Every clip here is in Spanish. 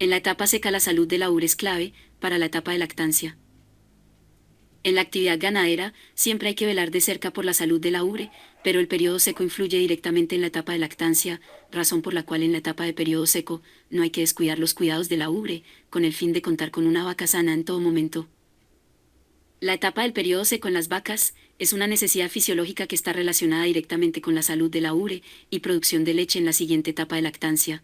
En la etapa seca la salud de la ubre es clave para la etapa de lactancia. En la actividad ganadera, siempre hay que velar de cerca por la salud de la ubre, pero el periodo seco influye directamente en la etapa de lactancia, razón por la cual en la etapa de periodo seco no hay que descuidar los cuidados de la ubre, con el fin de contar con una vaca sana en todo momento. La etapa del periodo seco en las vacas es una necesidad fisiológica que está relacionada directamente con la salud de la ubre y producción de leche en la siguiente etapa de lactancia.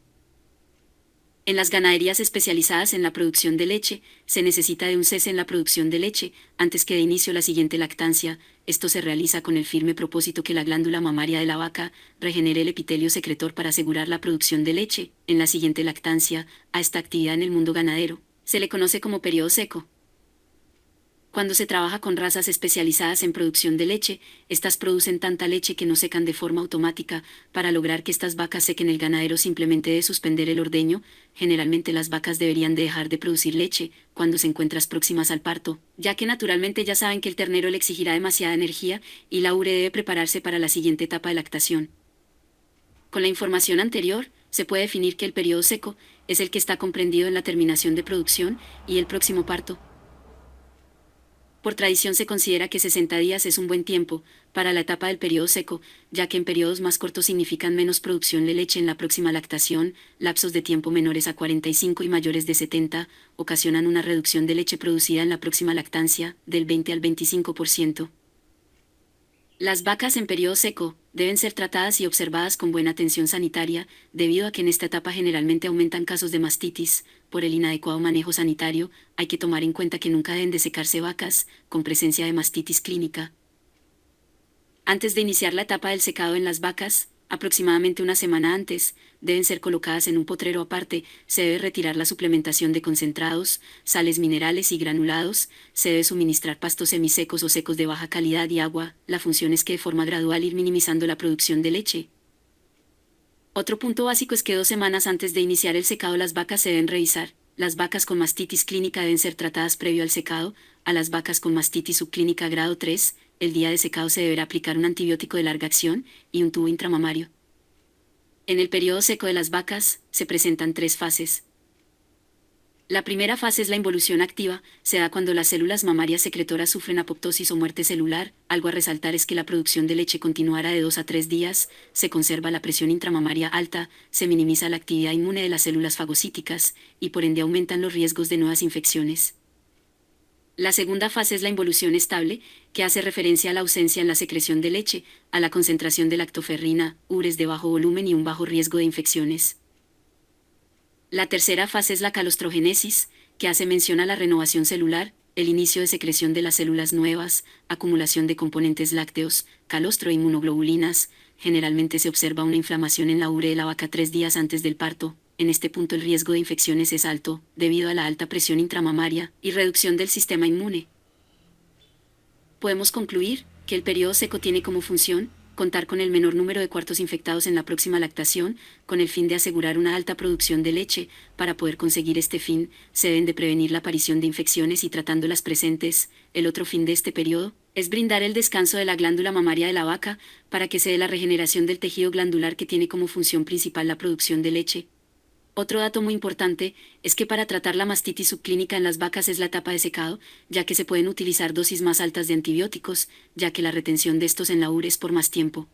En las ganaderías especializadas en la producción de leche, se necesita de un cese en la producción de leche, antes que de inicio la siguiente lactancia. Esto se realiza con el firme propósito que la glándula mamaria de la vaca regenere el epitelio secretor para asegurar la producción de leche. En la siguiente lactancia, a esta actividad en el mundo ganadero, se le conoce como periodo seco. Cuando se trabaja con razas especializadas en producción de leche, estas producen tanta leche que no secan de forma automática. Para lograr que estas vacas sequen, el ganadero simplemente debe suspender el ordeño. Generalmente las vacas deberían de dejar de producir leche cuando se encuentran próximas al parto, ya que naturalmente ya saben que el ternero le exigirá demasiada energía y la ubre debe prepararse para la siguiente etapa de lactación. Con la información anterior, se puede definir que el periodo seco es el que está comprendido en la terminación de producción y el próximo parto. Por tradición se considera que 60 días es un buen tiempo para la etapa del periodo seco, ya que en periodos más cortos significan menos producción de leche en la próxima lactación. Lapsos de tiempo menores a 45 y mayores de 70 ocasionan una reducción de leche producida en la próxima lactancia del 20 al 25%. Las vacas en periodo seco deben ser tratadas y observadas con buena atención sanitaria, debido a que en esta etapa generalmente aumentan casos de mastitis. Por el inadecuado manejo sanitario, hay que tomar en cuenta que nunca deben de secarse vacas con presencia de mastitis clínica. Antes de iniciar la etapa del secado en las vacas, aproximadamente una semana antes, deben ser colocadas en un potrero aparte. Se debe retirar la suplementación de concentrados, sales minerales y granulados. Se debe suministrar pastos semisecos o secos de baja calidad y agua. La función es que de forma gradual ir minimizando la producción de leche. Otro punto básico es que 2 semanas antes de iniciar el secado las vacas se deben revisar. Las vacas con mastitis clínica deben ser tratadas previo al secado. A las vacas con mastitis subclínica grado 3, el día de secado se deberá aplicar un antibiótico de larga acción y un tubo intramamario. En el periodo seco de las vacas, se presentan 3 fases. La primera fase es la involución activa, se da cuando las células mamarias secretoras sufren apoptosis o muerte celular. Algo a resaltar es que la producción de leche continuará de 2 a 3 días, se conserva la presión intramamaria alta, se minimiza la actividad inmune de las células fagocíticas, y por ende aumentan los riesgos de nuevas infecciones. La segunda fase es la involución estable, que hace referencia a la ausencia en la secreción de leche, a la concentración de lactoferrina, ubres de bajo volumen y un bajo riesgo de infecciones. La tercera fase es la calostrogénesis, que hace mención a la renovación celular, el inicio de secreción de las células nuevas, acumulación de componentes lácteos, calostro e inmunoglobulinas. Generalmente se observa una inflamación en la ubre de la vaca 3 días antes del parto. En este punto el riesgo de infecciones es alto, debido a la alta presión intramamaria y reducción del sistema inmune. Podemos concluir que el periodo seco tiene como función contar con el menor número de cuartos infectados en la próxima lactación, con el fin de asegurar una alta producción de leche. Para poder conseguir este fin, se deben de prevenir la aparición de infecciones y tratando las presentes. El otro fin de este periodo es brindar el descanso de la glándula mamaria de la vaca, para que se dé la regeneración del tejido glandular que tiene como función principal la producción de leche. Otro dato muy importante es que para tratar la mastitis subclínica en las vacas es la etapa de secado, ya que se pueden utilizar dosis más altas de antibióticos, ya que la retención de estos en la ubre es por más tiempo.